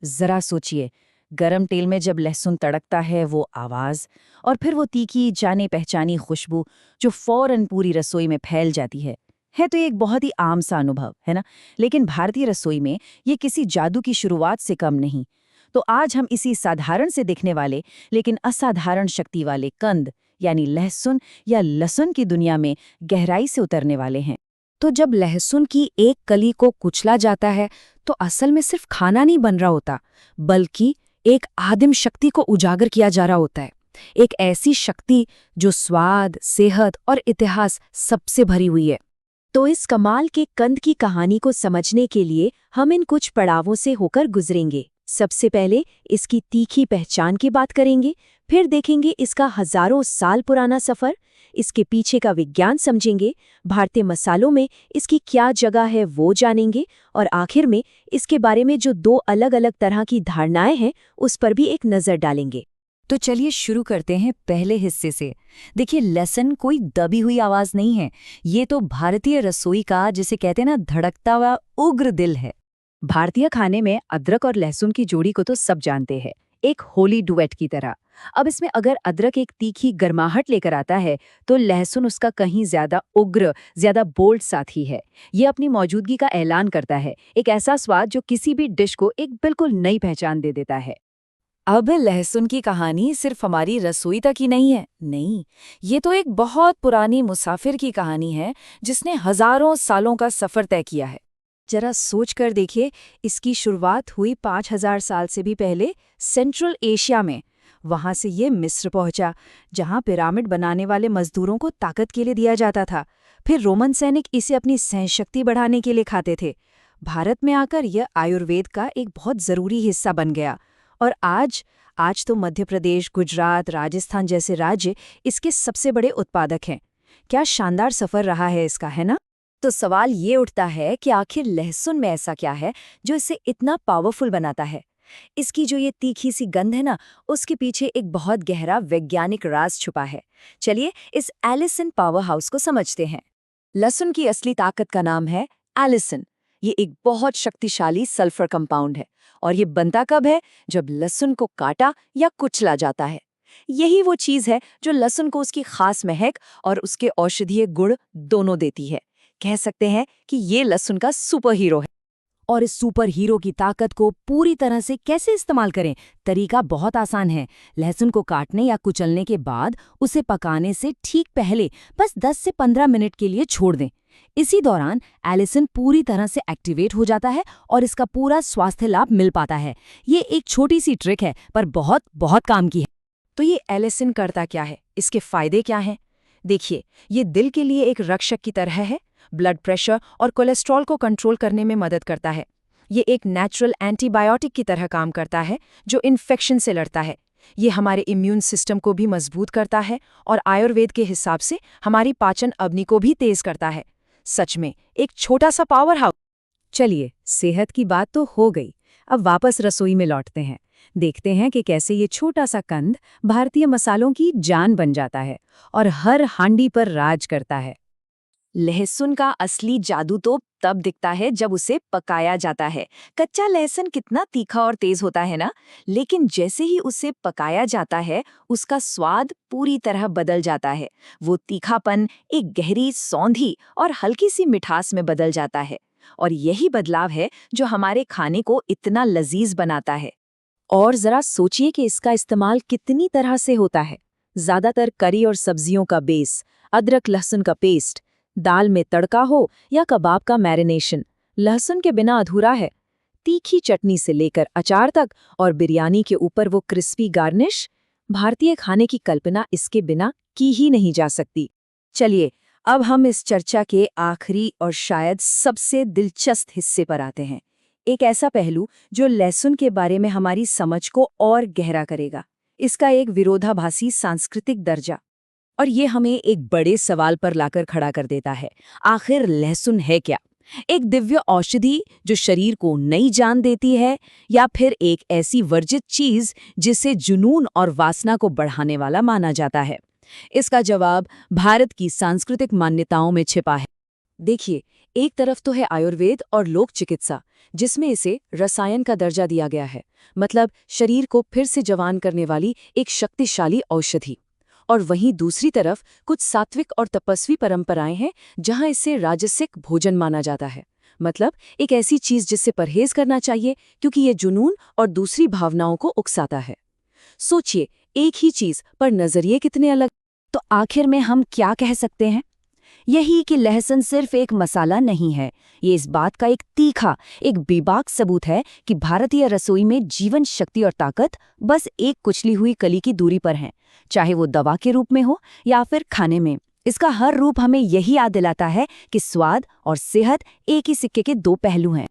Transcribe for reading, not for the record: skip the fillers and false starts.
जरा सोचिए, गरम तेल में जब लहसुन तड़कता है वो आवाज, और फिर वो तीखी जाने पहचानी खुशबू जो फौरन पूरी रसोई में फैल जाती है तो ये एक बहुत ही आम सा अनुभव है ना। लेकिन भारतीय रसोई में ये किसी जादू की शुरुआत से कम नहीं। तो आज हम इसी साधारण से दिखने वाले लेकिन असाधारण शक्ति वाले कंद यानी लहसुन या लहसुन की दुनिया में गहराई से उतरने वाले हैं। तो जब लहसुन की एक कली को कुचला जाता है तो असल में सिर्फ खाना नहीं बन रहा होता, बल्कि एक आदिम शक्ति को उजागर किया जा रहा होता है। एक ऐसी शक्ति जो स्वाद, सेहत और इतिहास सबसे भरी हुई है। तो इस कमाल के कंद की कहानी को समझने के लिए हम इन कुछ पड़ावों से होकर गुजरेंगे। सबसे पहले इसकी तीखी पहचान की बात करेंगे, फिर देखेंगे इसका हजारों साल पुराना सफर, इसके पीछे का विज्ञान समझेंगे, भारतीय मसालों में इसकी क्या जगह है वो जानेंगे, और आखिर में इसके बारे में जो दो अलग अलग तरह की धारणाएं हैं उस पर भी एक नज़र डालेंगे। तो चलिए शुरू करते हैं पहले हिस्से से। देखिए, लहसुन कोई दबी हुई आवाज नहीं है, ये तो भारतीय रसोई का, जिसे कहते हैं ना, धड़कता हुआ उग्र दिल है। भारतीय खाने में अदरक और लहसुन की जोड़ी को तो सब जानते हैं, एक होली डुएट की तरह। अब इसमें अगर अदरक एक तीखी गर्माहट लेकर आता है तो लहसुन उसका कहीं ज्यादा उग्र, ज्यादा बोल्ड साथी है। ये अपनी मौजूदगी का ऐलान करता है, एक ऐसा स्वाद जो किसी भी डिश को एक बिल्कुल नई पहचान दे देता है। अब लहसुन की कहानी सिर्फ हमारी रसोई तक ही नहीं है, नहीं, ये तो एक बहुत पुरानी मुसाफिर की कहानी है जिसने हजारों सालों का सफर तय किया है। जरा सोच कर देखिए, इसकी शुरुआत हुई 5000 साल से भी पहले सेंट्रल एशिया में। वहां से ये मिस्र पहुंचा, जहां पिरामिड बनाने वाले मजदूरों को ताकत के लिए दिया जाता था। फिर रोमन सैनिक इसे अपनी सहनशक्ति बढ़ाने के लिए खाते थे। भारत में आकर यह आयुर्वेद का एक बहुत जरूरी हिस्सा बन गया। और आज तो मध्य प्रदेश, गुजरात, राजस्थान जैसे राज्य इसके सबसे बड़े उत्पादक हैं। क्या शानदार सफर रहा है इसका, है ना? तो सवाल ये उठता है कि आखिर लहसुन में ऐसा क्या है जो इसे इतना पावरफुल बनाता है। इसकी जो ये तीखी सी गंध है ना, उसके पीछे एक बहुत गहरा वैज्ञानिक राज छुपा है। चलिए इस एलिसन पावर हाउस को समझते हैं। लहसुन की असली ताकत का नाम है एलिसन। ये एक बहुत शक्तिशाली सल्फर कंपाउंड है, और ये बनता कब है? जब लहसुन को काटा या कुचला जाता है। यही वो चीज है जो लहसुन को उसकी खास महक और उसके औषधीय गुण दोनों देती है। कह सकते हैं कि ये लहसुन का सुपर हीरो है। और इस सुपर हीरो की ताकत को पूरी तरह से कैसे इस्तेमाल करें? तरीका बहुत आसान है। लहसुन को काटने या कुचलने के बाद उसे पकाने से ठीक पहले बस 10 से 15 मिनट के लिए छोड़ दें। इसी दौरान एलिसन पूरी तरह से एक्टिवेट हो जाता है और इसका पूरा स्वास्थ्य लाभ मिल पाता है। ये एक छोटी सी ट्रिक है, पर बहुत बहुत काम की है। तो ये एलिसन करता क्या है? इसके फायदे क्या हैं? देखिए, ये दिल के लिए एक रक्षक की तरह है। ब्लड प्रेशर और कोलेस्ट्रॉल को कंट्रोल करने में मदद करता है। ये एक नेचुरल एंटीबायोटिक की तरह काम करता है जो इन्फेक्शन से लड़ता है। ये हमारे इम्यून सिस्टम को भी मजबूत करता है और आयुर्वेद के हिसाब से हमारी पाचन अग्नि को भी तेज करता है। सच में एक छोटा सा पावर हाउस। चलिए, सेहत की बात तो हो गई, अब वापस रसोई में लौटते हैं। देखते हैं कि कैसे ये छोटा सा कंद भारतीय मसालों की जान बन जाता है और हर हांडी पर राज करता है। लहसुन का असली जादू तो तब दिखता है जब उसे पकाया जाता है। कच्चा लहसुन कितना तीखा और तेज होता है ना, लेकिन जैसे ही उसे पकाया जाता है उसका स्वाद पूरी तरह बदल जाता है। वो तीखापन एक गहरी, सौंधी और हल्की सी मिठास में बदल जाता है। और यही बदलाव है जो हमारे खाने को इतना लजीज बनाता है। और जरा सोचिए कि इसका इस्तेमाल कितनी तरह से होता है। ज्यादातर करी और सब्जियों का बेस, अदरक लहसुन का पेस्ट, दाल में तड़का हो या कबाब का मैरिनेशन, लहसुन के बिना अधूरा है। तीखी चटनी से लेकर अचार तक, और बिरयानी के ऊपर वो क्रिस्पी गार्निश, भारतीय खाने की कल्पना इसके बिना की ही नहीं जा सकती। चलिए, अब हम इस चर्चा के आखिरी और शायद सबसे दिलचस्प हिस्से पर आते हैं। एक ऐसा पहलू जो लहसुन के बारे में हमारी समझ को और गहरा करेगा, इसका एक विरोधाभासी सांस्कृतिक दर्जा। और ये हमें एक बड़े सवाल पर लाकर खड़ा कर देता है। आखिर लहसुन है क्या? एक दिव्य औषधि जो शरीर को नई जान देती है, या फिर एक ऐसी वर्जित चीज जिसे जुनून और वासना को बढ़ाने वाला माना जाता है? इसका जवाब भारत की सांस्कृतिक मान्यताओं में छिपा है। देखिए, एक तरफ तो है आयुर्वेद और लोक चिकित्सा, जिसमें इसे रसायन का दर्जा दिया गया है, मतलब शरीर को फिर से जवान करने वाली एक शक्तिशाली औषधि। और वहीं दूसरी तरफ कुछ सात्विक और तपस्वी परंपराएं हैं, जहां इसे राजसिक भोजन माना जाता है, मतलब एक ऐसी चीज जिससे परहेज करना चाहिए क्योंकि ये जुनून और दूसरी भावनाओं को उकसाता है। सोचिए, एक ही चीज पर नजरिए कितने अलग। तो आखिर में हम क्या कह सकते हैं? यही कि लहसुन सिर्फ एक मसाला नहीं है, ये इस बात का एक तीखा, एक बेबाक सबूत है कि भारतीय रसोई में जीवन शक्ति और ताकत बस एक कुचली हुई कली की दूरी पर है, चाहे वो दवा के रूप में हो या फिर खाने में। इसका हर रूप हमें यही याद दिलाता है कि स्वाद और सेहत एक ही सिक्के के दो पहलू हैं।